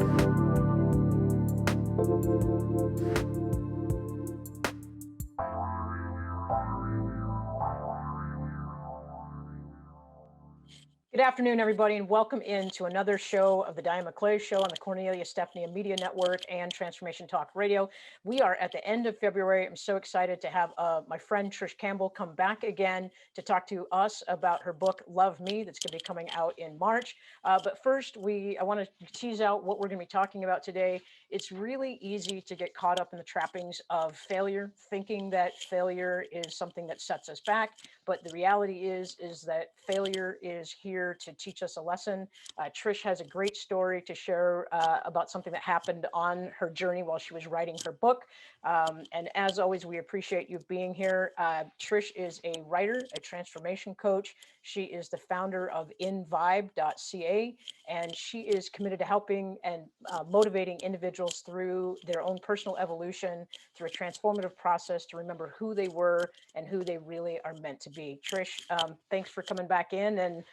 Good afternoon, everybody, and welcome into another show of the Diane McClay Show on the Cornelia Stephanie Media Network and Transformation Talk Radio. We are at the end of February. I'm so excited to have my friend Trish Campbell come back again to talk to us about her book, Love Me, that's going to be coming out in March. But first, I want to tease out what we're going to be talking about today. It's really easy to get caught up in the trappings of failure, thinking that failure is something that sets us back. But the reality is that failure is here to teach us a lesson. Trish has a great story to share about something that happened on her journey while she was writing her book. And as always, we appreciate you being here. Trish is a writer, a transformation coach. She is the founder of invibe.ca, and she is committed to helping and motivating individuals through their own personal evolution, through a transformative process to remember who they were and who they really are meant to be. Trish, thanks for coming back in, and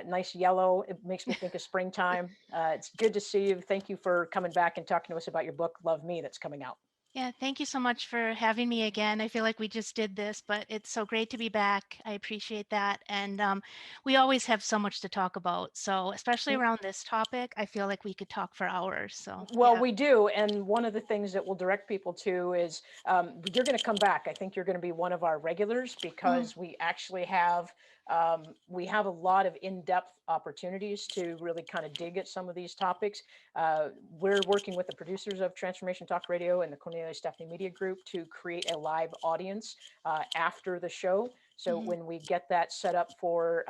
nice yellow. It makes me think of springtime. It's good to see you. Thank you for coming back and talking to us about your book, Love Me, that's coming out. Yeah, thank you so much for having me again. I feel like we just did this, but it's so great to be back. I appreciate that. And we always have so much to talk about. So especially around this topic, I feel like we could talk for hours. So Well, yeah. we do. And one of the things that we'll direct people to is you're going to come back. I think you're going to be one of our regulars because we actually have a lot of in-depth opportunities to really kind of dig at some of these topics. We're working with the producers of Transformation Talk Radio and the Cornelia Stephanie Media Group to create a live audience after the show. So when we get that set up for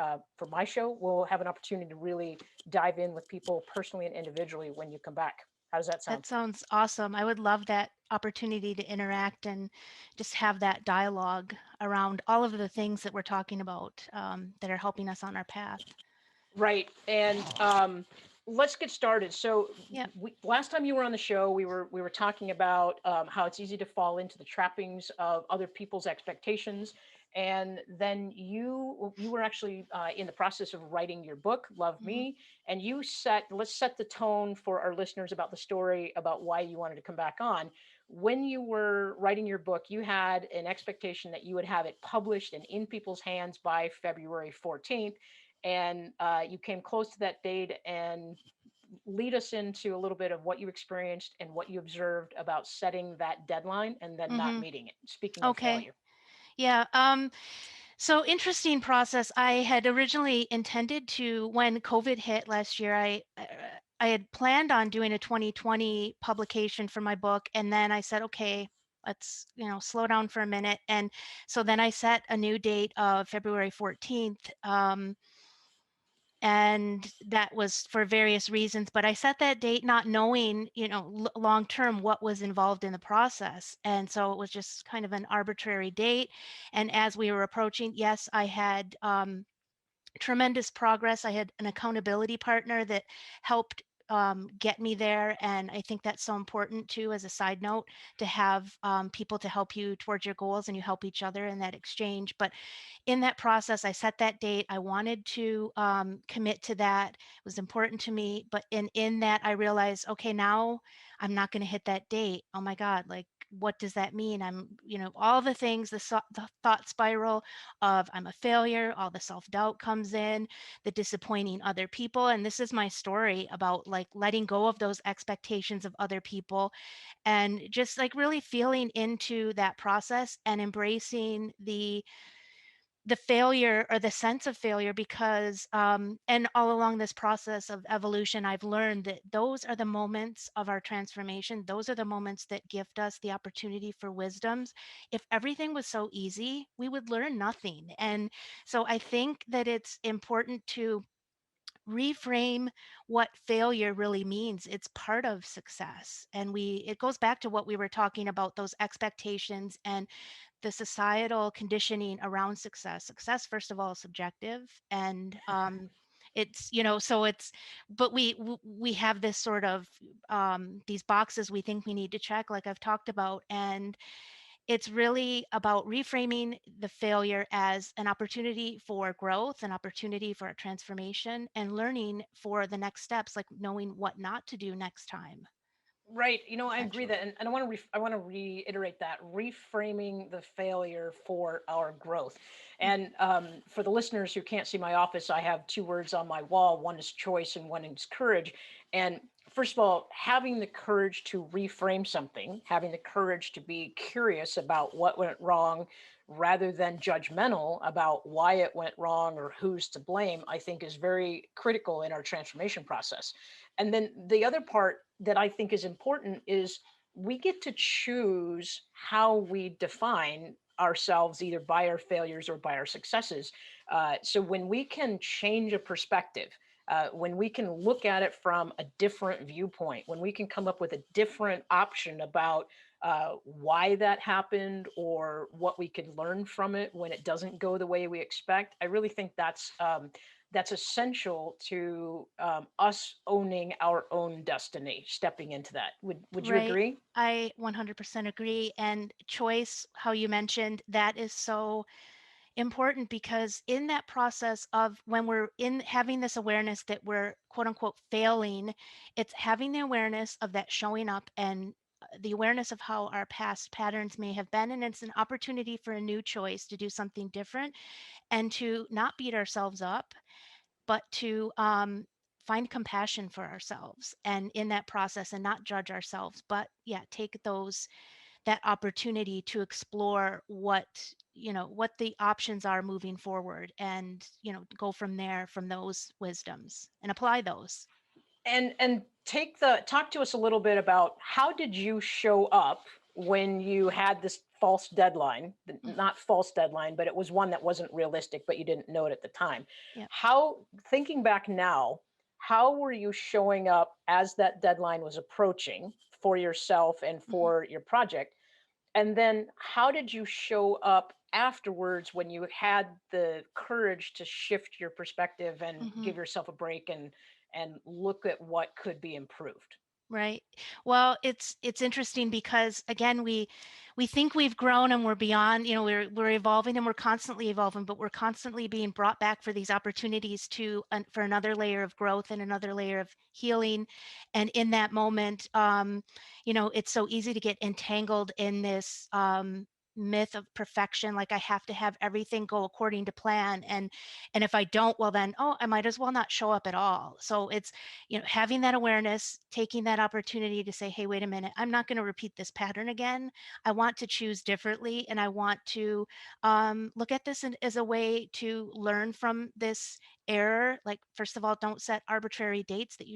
my show, we'll have an opportunity to really dive in with people personally and individually when you come back. How does that sound? That sounds awesome. I would love that opportunity to interact and just have that dialogue around all of the things that we're talking about that are helping us on our path. Right. And let's get started. So Yeah. last time you were on the show, we were talking about how it's easy to fall into the trappings of other people's expectations. And then you were actually in the process of writing your book, Love Me, and let's set the tone for our listeners about the story about why you wanted to come back on. When you were writing your book, you had an expectation that you would have it published and in people's hands by February 14th. And you came close to that date, and lead us into a little bit of what you experienced and what you observed about setting that deadline and then not meeting it. Speaking of Okay. failure. Yeah. So interesting process. I had originally intended to, when COVID hit last year, I had planned on doing a 2020 publication for my book, and then I said, okay, let's slow down for a minute. And so then I set a new date of February 14th. And that was for various reasons, but I set that date not knowing, long term what was involved in the process. And so it was just kind of an arbitrary date. And as we were approaching, yes, I had tremendous progress. I had an accountability partner that helped get me there. And I think that's so important too, as a side note, to have people to help you towards your goals, and you help each other in that exchange. But in that process, I set that date. I wanted to commit to that. It was important to me. But in that, I realized, okay, now I'm not going to hit that date. Oh my God, like, what does that mean? I'm, all the things, the thought spiral of I'm a failure, all the self-doubt comes in, the disappointing other people. And this is my story about like letting go of those expectations of other people and just like really feeling into that process and embracing the failure or the sense of failure, because and all along this process of evolution, I've learned that those are the moments of our transformation. Those are the moments that gift us the opportunity for wisdoms. If everything was so easy, we would learn nothing. And so I think that it's important to reframe what failure really means. It's part of success. And it goes back to what we were talking about, those expectations and the societal conditioning around success. Success, first of all, is subjective. And it's, so it's, but we have this sort of these boxes we think we need to check, like I've talked about. And it's really about reframing the failure as an opportunity for growth, an opportunity for a transformation, and learning for the next steps, like knowing what not to do next time, Right. I agree that, essentially. and I want to I want to reiterate that reframing the failure for our growth. Mm. And for the listeners who can't see my office, I have two words on my wall. One is choice, and one is courage. And first of all, having the courage to reframe something, having the courage to be curious about what went wrong, rather than judgmental about why it went wrong or who's to blame, I think is very critical in our transformation process. And then the other part that I think is important is we get to choose how we define ourselves, either by our failures or by our successes. So when we can change a perspective, when we can look at it from a different viewpoint, when we can come up with a different option about why that happened or what we could learn from it when it doesn't go the way we expect, I really think that's essential to us owning our own destiny, stepping into that. Would you Right. agree? I 100% agree. And choice, how you mentioned, that is so important because in that process of when we're in having this awareness that we're quote unquote failing, it's having the awareness of that showing up and the awareness of how our past patterns may have been. And it's an opportunity for a new choice to do something different and to not beat ourselves up, but to find compassion for ourselves and in that process and not judge ourselves, but yeah, take that opportunity to explore what the options are moving forward and go from there, from those wisdoms and apply those. And talk to us a little bit about how did you show up when you had this false deadline, Mm, not false deadline, but it was one that wasn't realistic, but you didn't know it at the time. yeah. How, thinking back now, how were you showing up as that deadline was approaching for yourself and Mhm, for your project? And then how did you show up afterwards when you had the courage to shift your perspective and mhm. give yourself a break and look at what could be improved? Right. Well, it's interesting because again, we think we've grown and we're beyond, we're evolving and we're constantly evolving, but we're constantly being brought back for these opportunities for another layer of growth and another layer of healing. And in that moment, it's so easy to get entangled in this myth of perfection, like I have to have everything go according to plan. And if I don't, well then, oh, I might as well not show up at all. So it's having that awareness, taking that opportunity to say, hey, wait a minute, I'm not going to repeat this pattern again. I want to choose differently. And I want to look at this as a way to learn from this error. Like, first of all, don't set arbitrary dates that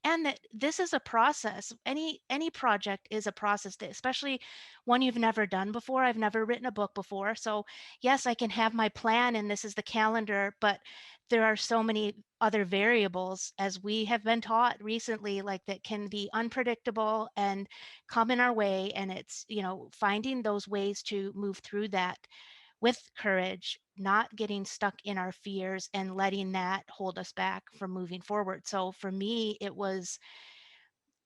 and that this is a process. Any project is a process, especially one you've never done before. I've never written a book before. So yes, I can have my plan and this is the calendar, but there are so many other variables, as we have been taught recently, like that can be unpredictable and come in our way. And it's, finding those ways to move through that with courage, not getting stuck in our fears and letting that hold us back from moving forward. So for me, it was,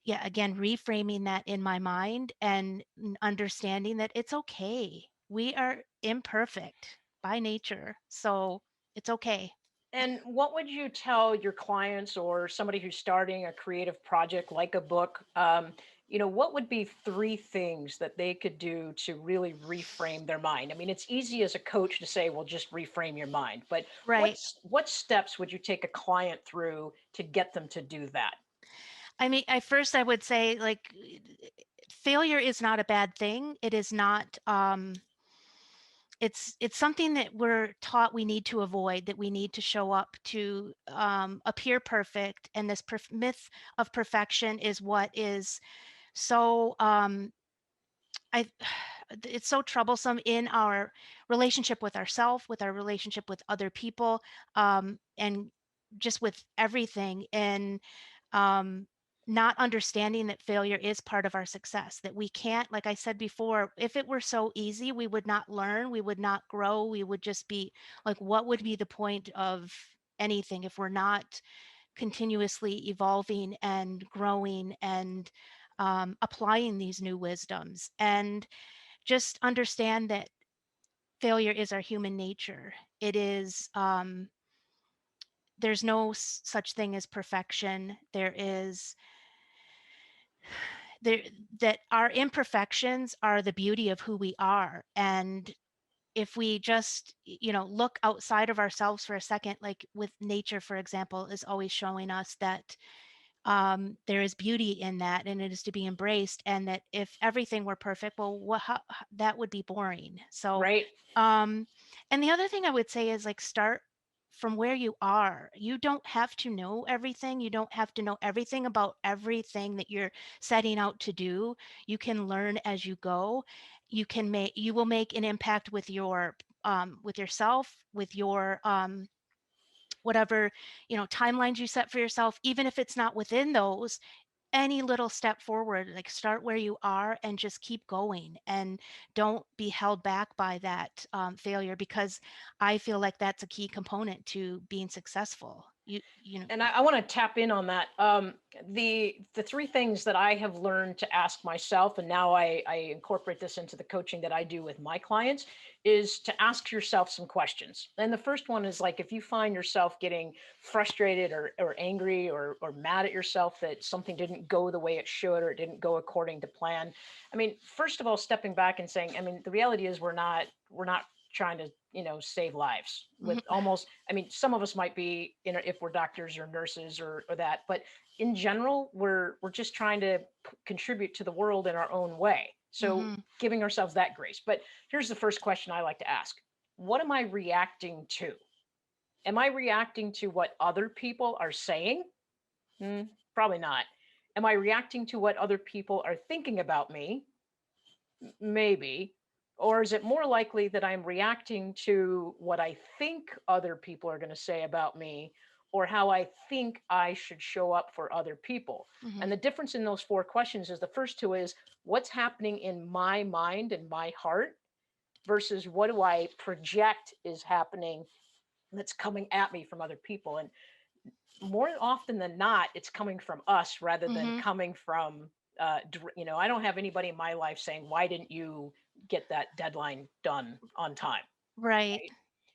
yeah, again, reframing that in my mind and understanding that it's okay. We are imperfect by nature. So it's okay. And what would you tell your clients or somebody who's starting a creative project like a book? What would be three things that they could do to really reframe their mind? I mean, it's easy as a coach to say, well, just reframe your mind. But Right. what steps would you take a client through to get them to do that? I mean, I would say like failure is not a bad thing. It is not it's something that we're taught we need to avoid, that we need to show up to appear perfect, and this myth of perfection is what is so I it's so troublesome in our relationship with ourselves, with our relationship with other people, and just with everything. And um, not understanding that failure is part of our success. That we can't, like I said before, if it were so easy, we would not learn, we would not grow, we would just be like, what would be the point of anything if we're not continuously evolving and growing and applying these new wisdoms? And just understand that failure is our human nature. It is, there's no such thing as perfection. There that our imperfections are the beauty of who we are. And if we just, look outside of ourselves for a second, like with nature, for example, is always showing us that there is beauty in that, and it is to be embraced. And that if everything were perfect, well, that would be boring. So, Right. um, and the other thing I would say is, like, start from where you are. You don't have to know everything. You don't have to know everything about everything that you're setting out to do. You can learn as you go. You will make an impact with with yourself, with your whatever, timelines you set for yourself. Even if it's not within those, any little step forward, like, start where you are and just keep going, and don't be held back by that failure, because I feel like that's a key component to being successful. You know. And I want to tap in on that. The three things that I have learned to ask myself, and now I incorporate this into the coaching that I do with my clients, is to ask yourself some questions. And the first one is, like, if you find yourself getting frustrated or angry or mad at yourself that something didn't go the way it should, or it didn't go according to plan. I mean, first of all, stepping back and saying, I mean, the reality is we're not trying to, save lives with Mhm. almost, I mean, some of us might be, if we're doctors or nurses or that, but in general, we're just trying to contribute to the world in our own way. So Mhm. giving ourselves that grace. But here's the first question I like to ask. What am I reacting to? Am I reacting to what other people are saying? Probably not. Am I reacting to what other people are thinking about me? Maybe. Or is it more likely that I'm reacting to what I think other people are going to say about me, or how I think I should show up for other people? And Mhm. the difference in those four questions is, the first two is, what's happening in my mind and my heart versus what do I project is happening that's coming at me from other people. And more often than not, it's coming from us rather than Mhm. coming from, I don't have anybody in my life saying, why didn't you get that deadline done on time? Right. Right.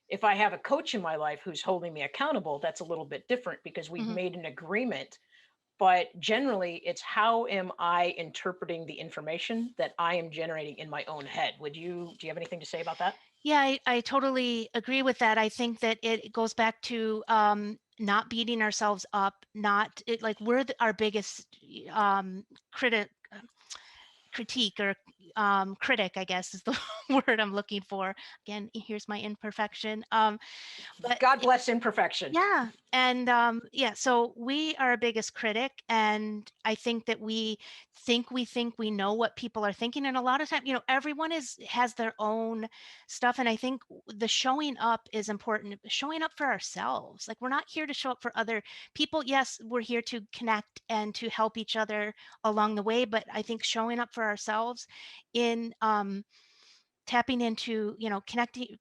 If I have a coach in my life who's holding me accountable, that's a little bit different because we've Mhm. made an agreement. But generally, it's how am I interpreting the information that I am generating in my own head? Do you have anything to say about that? Yeah, I totally agree with that. I think that it goes back to not beating ourselves up, not it, like, we're our biggest critic, critique, or critic, I guess, is the word I'm looking for. Again, here's my imperfection. But God bless imperfection. yeah, and yeah, so we are our biggest critic, and I think that we think we know what people are thinking, and a lot of time, everyone has their own stuff, and I think the showing up is important. Showing up for ourselves, like, we're not here to show up for other people. Yes, we're here to connect and to help each other along the way, but I think showing up for ourselves in tapping into,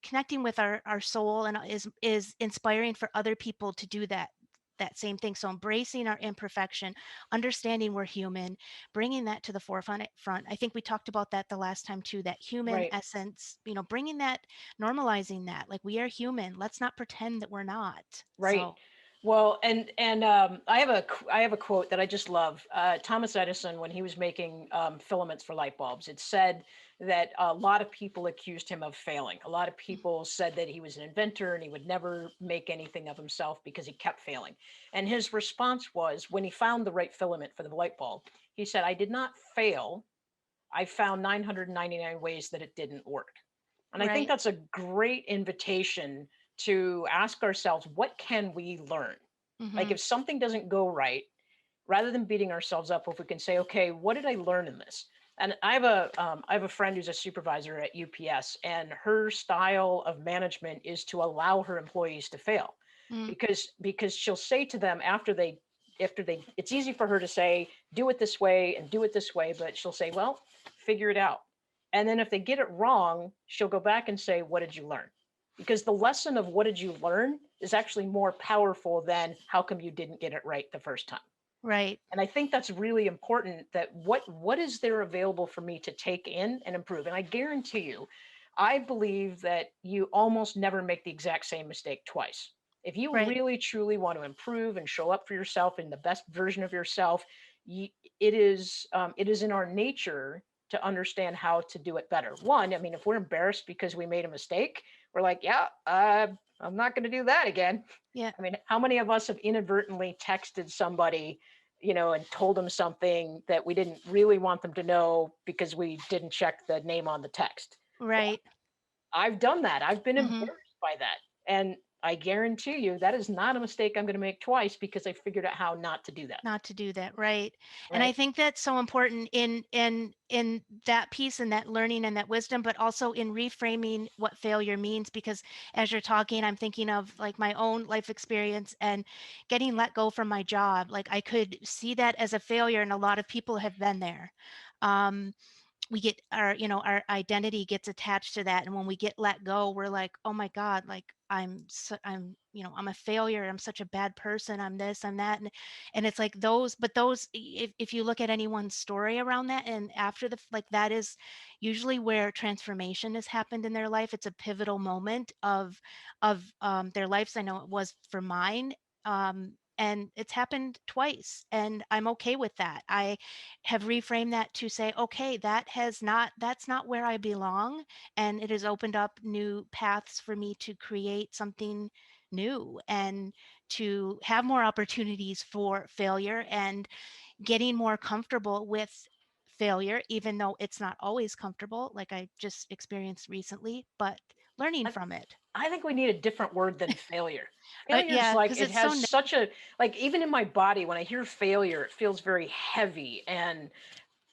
connecting with our soul, and is inspiring for other people to do that same thing. So embracing our imperfection, understanding we're human, bringing that to the forefront. I think we talked about that the last time too, that human Right. essence, bringing that, normalizing that, like, we are human, let's not pretend that we're not. Right. So. Well, and I have a quote that I just love. Thomas Edison, when he was making filaments for light bulbs, it said that a lot of people accused him of failing. A lot of people said that he was an inventor and he would never make anything of himself because he kept failing. And his response was, when he found the right filament for the light bulb, he said, "I did not fail. I found 999 ways that it didn't work." And I think Right. that's a great invitation to ask ourselves, what can we learn? Like, Hmm. if something doesn't go right, rather than beating ourselves up, if we can say, okay, what did I learn in this? And I have a friend who's a supervisor at UPS, and her style of management is to allow her employees to fail, Hmm. because she'll say to them after they it's easy for her to say, do it this way and do it this way, but she'll say, well, figure it out. And then if they get it wrong, she'll go back and say, what did you learn? Because the lesson of what did you learn is actually more powerful than how come you didn't get it right the first time. Right. And I think that's really important, that what is there available for me to take in and improve? And I guarantee you, I believe that you almost never make the exact same mistake twice. If you Right. really truly want to improve and show up for yourself in the best version of yourself, it is in our nature to understand how to do it better. One, I mean, if we're embarrassed because we made a mistake, we're like, yeah, I'm not going to do that again. Yeah. I mean, how many of us have inadvertently texted somebody, and told them something that we didn't really want them to know because we didn't check the name on the text? Well, Right. I've done that. I've been Mhm. embarrassed by that. And I guarantee you that is not a mistake I'm going to make twice, because I figured out how not to do that. Not to do that, right. And I Right. think that's so important in that piece and that learning and that wisdom, but also in reframing what failure means, because as you're talking, I'm thinking of like my own life experience and getting let go from my job. Like I could see that as a failure, and a lot of people have been there. Um, we get our, our identity gets attached to that, and when we get let go, we're like, oh my god, like I'm I'm a failure, I'm such a bad person, I'm this, I'm that. And it's like those, but those, if you look at anyone's story around that, and after like that is usually where transformation has happened in their life. It's a pivotal moment of their lives. I know it was for mine. And it's happened twice, and I'm okay with that. I have reframed that to say, okay, that's not where I belong. And it has opened up new paths for me to create something new and to have more opportunities for failure and getting more comfortable with failure, even though it's not always comfortable, like I just experienced recently, but learning I, from it. I think we need a different word than failure. Failure is Yeah, like, because it it's so has such a, like, even in my body, when I hear failure, it feels very heavy and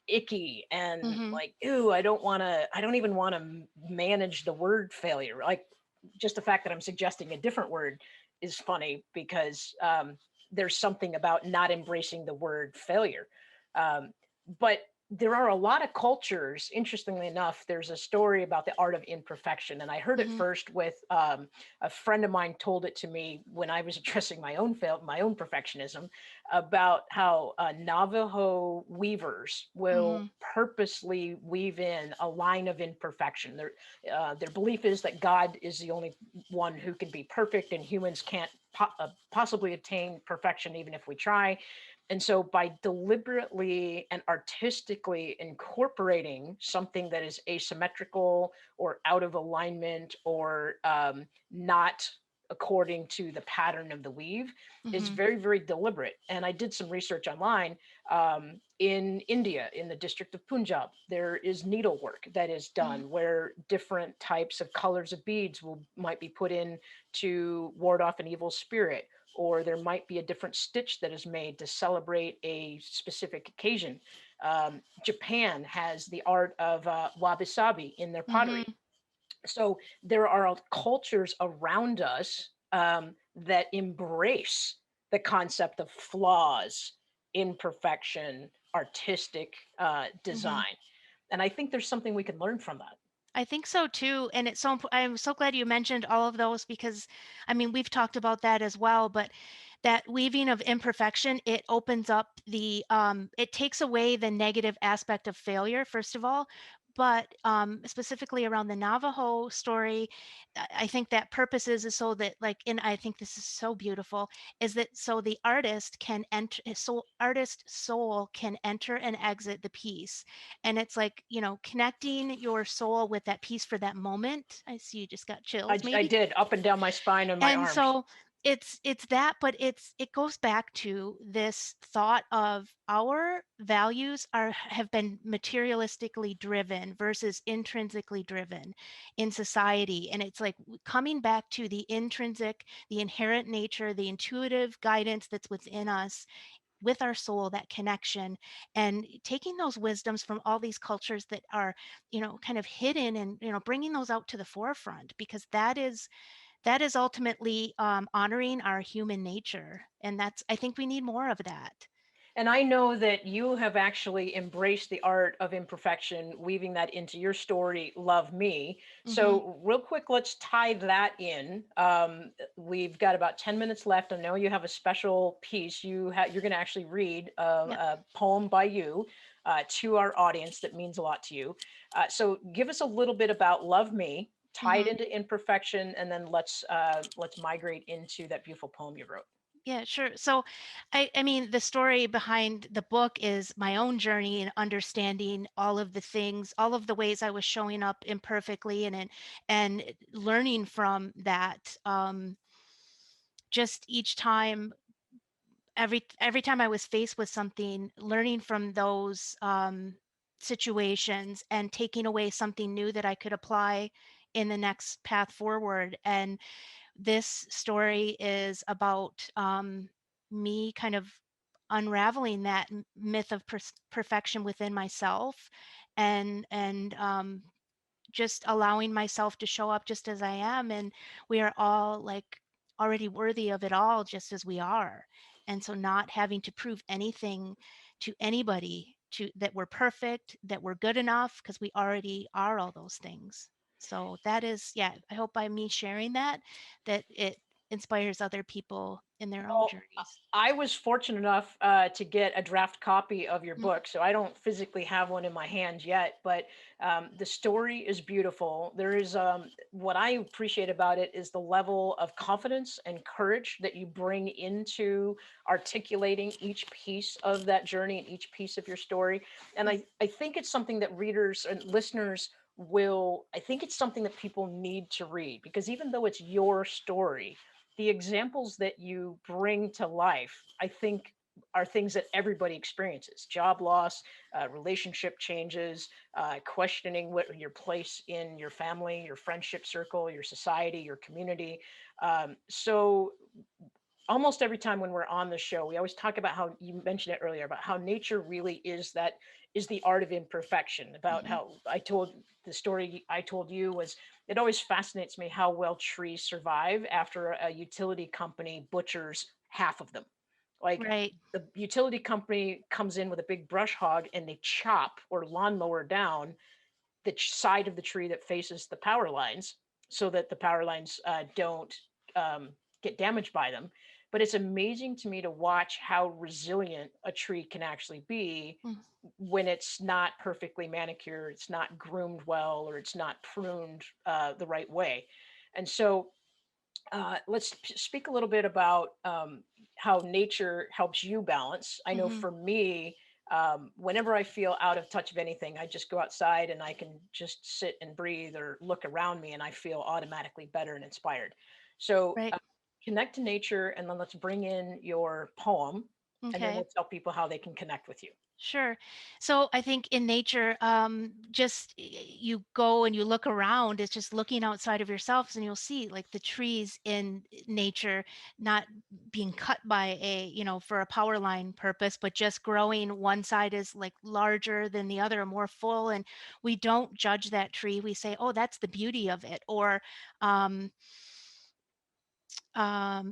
icky and hmm like, ooh, I don't even want to manage the word failure. Like, just the fact that I'm suggesting a different word is funny, because there's something about not embracing the word failure. But there are a lot of cultures. Interestingly enough, there's a story about the art of imperfection, and I heard it hmm first with a friend of mine told it to me when I was addressing my own perfectionism, about how Navajo weavers will hmm purposely weave in a line of imperfection. Their belief is that God is the only one who can be perfect, and humans can't possibly attain perfection even if we try. And so, by deliberately and artistically incorporating something that is asymmetrical or out of alignment, or not according to the pattern of the weave, is hmm very, very deliberate. And I did some research online. In India, in the district of Punjab, there is needlework that is hmm done where different types of colors of beads might be put in to ward off an evil spirit, or there might be a different stitch that is made to celebrate a specific occasion. Japan has the art of wabi sabi in their pottery. hmm So there are cultures around us that embrace the concept of flaws, imperfection, artistic hmm design. And I think there's something we can learn from that. I think so too. And I'm so glad you mentioned all of those because I mean, we've talked about that as well, but that weaving of imperfection, it opens up it takes away the negative aspect of failure, first of all. But specifically around the Navajo story, I think that purpose is so that like, and I think this is so beautiful, is that so the artist can enter, so artist soul can enter and exit the piece, and it's like, connecting your soul with that piece for that moment. I see you just got chills I maybe. did, up and down my spine and my And arms. so it's that, but it goes back to this thought of our values have been materialistically driven versus intrinsically driven in society. And it's like coming back to the intrinsic, the inherent nature, the intuitive guidance that's within us with our soul, that connection, and taking those wisdoms from all these cultures that are, kind of hidden, and, bringing those out to the forefront, because that is ultimately honoring our human nature. And I think we need more of that. And I know that you have actually embraced the art of imperfection, weaving that into your story, Love Me. Hmm. So, real quick, let's tie that in. We've got about 10 minutes left. I know you have a special piece. You're going to actually read Yep. a poem by you to our audience that means a lot to you. So, give us a little bit about Love Me, tie it Hmm. into imperfection, and then let's migrate into that beautiful poem you wrote. Yeah, sure. So, I mean, the story behind the book is my own journey in understanding all of the things, all of the ways I was showing up imperfectly, and learning from that. Just each time, every time I was faced with something, learning from those situations and taking away something new that I could apply in the next path forward. And this story is about me kind of unraveling that myth of perfection within myself, and just allowing myself to show up just as I am. And we are all like already worthy of it all just as we are. And so not having to prove anything to anybody to that we're perfect, that we're good enough, because we already are all those things. So that is, yeah, I hope by me sharing that, that it inspires other people in their own Well, journeys. I was fortunate enough to get a draft copy of your Mm. book, so I don't physically have one in my hands yet. But the story is beautiful. There is what I appreciate about it is the level of confidence and courage that you bring into articulating each piece of that journey and each piece of your story. And Mm. I think it's something that readers and listeners will. I think it's something that people need to read because even though it's your story, the examples that you bring to life, I think, are things that everybody experiences: job loss, relationship changes, questioning what your place in your family, your friendship circle, your society, your community. So almost every time when we're on the show, we always talk about how you mentioned it earlier about how nature really is the art of imperfection. About Mhm. how I told the story I told you was it always fascinates me how well trees survive after a utility company butchers half of them. Like Right. the utility company comes in with a big brush hog and they chop or lawnmower down the side of the tree that faces the power lines so that the power lines don't um, get damaged by them. But it's amazing to me to watch how resilient a tree can actually be Mm. when it's not perfectly manicured, it's not groomed well, or it's not pruned the right way. And so let's speak a little bit about how nature helps you balance. I know Mhm. for me, whenever I feel out of touch of anything, I just go outside and I can just sit and breathe or look around me, and I feel automatically better and inspired. So Right. connect to nature, and then let's bring in your poem, and then Okay. we'll tell people how they can connect with you. Sure. So I think in nature, just you go and you look around, it's just looking outside of yourselves, and you'll see like the trees in nature not being cut by for a power line purpose, but just growing. One side is like larger than the other, more full. And we don't judge that tree. We say, oh, that's the beauty of it. Or, um,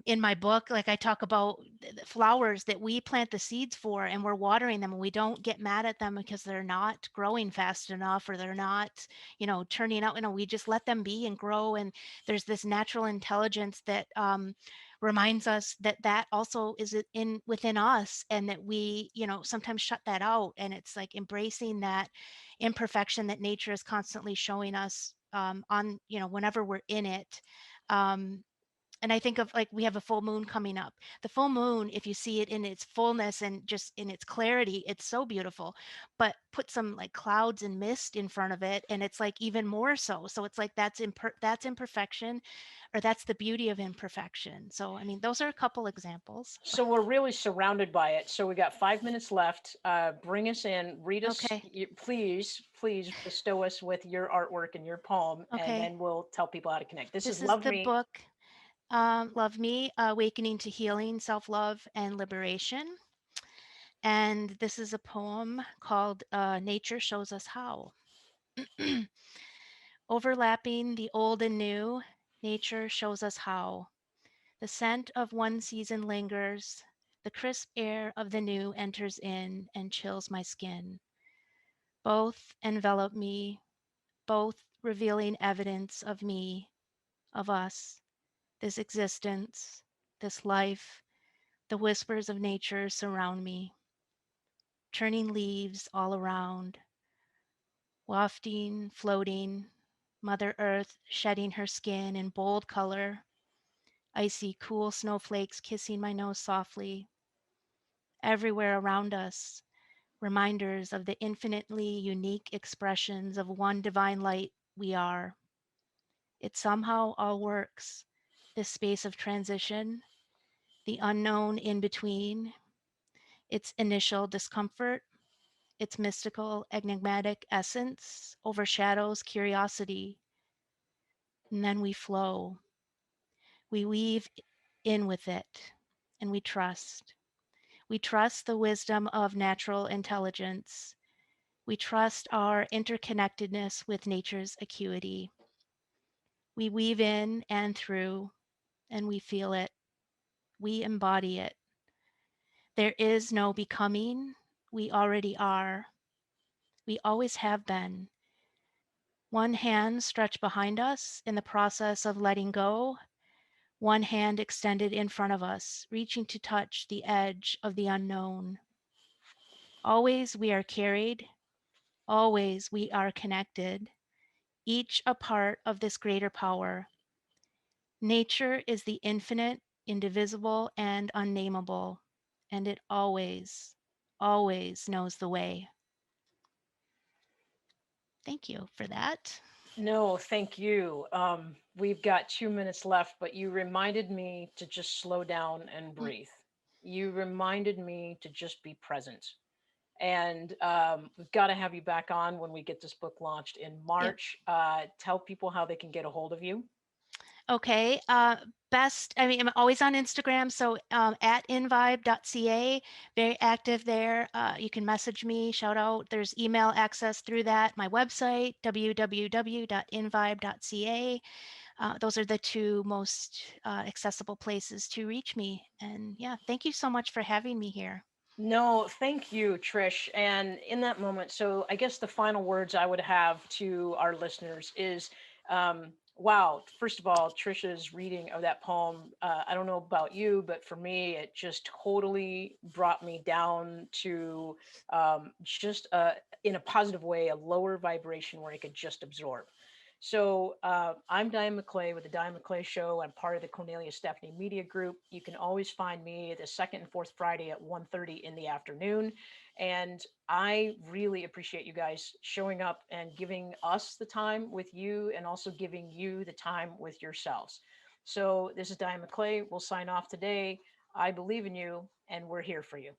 in my book, like I talk about the flowers that we plant the seeds for, and we're watering them, and we don't get mad at them because they're not growing fast enough, or they're not, turning out. We just let them be and grow. And there's this natural intelligence that reminds us that that also is in within us, and that we, sometimes shut that out. And it's like embracing that imperfection that nature is constantly showing us on, whenever we're in it. Um, and I think of like we have a full moon coming up. The full moon, if you see it in its fullness and just in its clarity, it's so beautiful. But put some like clouds and mist in front of it, and it's like even more so. So it's like that's imperfection, or that's the beauty of imperfection. So I mean, those are a couple examples. So we're really surrounded by it. So we got 5 minutes left. Bring us in. Read us, Okay. please bestow us with your artwork and your poem, and Okay. then we'll tell people how to connect. This is This is Love the Me. book, Love Me, Awakening to Healing, Self-Love, and Liberation. And this is a poem called Nature Shows Us How. Overlapping the old and new, nature shows us how. The scent of one season lingers, The crisp air of the new enters in and chills my skin. Both envelop me, both revealing evidence of me, of us, this existence, this life. The whispers of nature surround me, turning leaves all around, wafting, floating, Mother Earth shedding her skin in bold color, icy, cool snowflakes kissing my nose softly. Everywhere around us, reminders of the infinitely unique expressions of one divine light we are. It somehow all works, this space of transition, the unknown in between, its initial discomfort, its mystical, enigmatic essence overshadows curiosity, and then we flow. We weave in with it, and we trust. We trust the wisdom of natural intelligence. We trust our interconnectedness with nature's acuity. We weave in and through, and we feel it. We embody it. There is no becoming. We already are. We always have been. One hand stretched behind us in the process of letting go, one hand extended in front of us, reaching to touch the edge of the unknown. Always we are carried, always we are connected, each a part of this greater power. Nature is the infinite, indivisible, and unnameable, and it always, always knows the way. Thank you for that. No, thank you. We've got 2 minutes left, but you reminded me to just slow down and Mm. breathe. You reminded me to just be present. And we've got to have you back on when we get this book launched in Yep. March. Tell people how they can get a hold of you. Okay. I mean, I'm always on Instagram. So at invibe.ca, very active there. You can message me, shout out. There's email access through that. My website, www.invibe.ca. Those are the two most accessible places to reach me. And yeah, thank you so much for having me here. No, thank you, Trish. And in that moment, so I guess the final words I would have to our listeners is wow, first of all, Trisha's reading of that poem, I don't know about you, but for me, it just totally brought me down to just in a positive way, a lower vibration where I could just absorb. So I'm Diane McClay with the Diane McClay Show. I'm part of the Cornelia Stephanie Media Group. You can always find me the second and fourth Friday at 1:30 in the afternoon. And I really appreciate you guys showing up and giving us the time with you and also giving you the time with yourselves. So this is Diane McClay. We'll sign off today. I believe in you and we're here for you.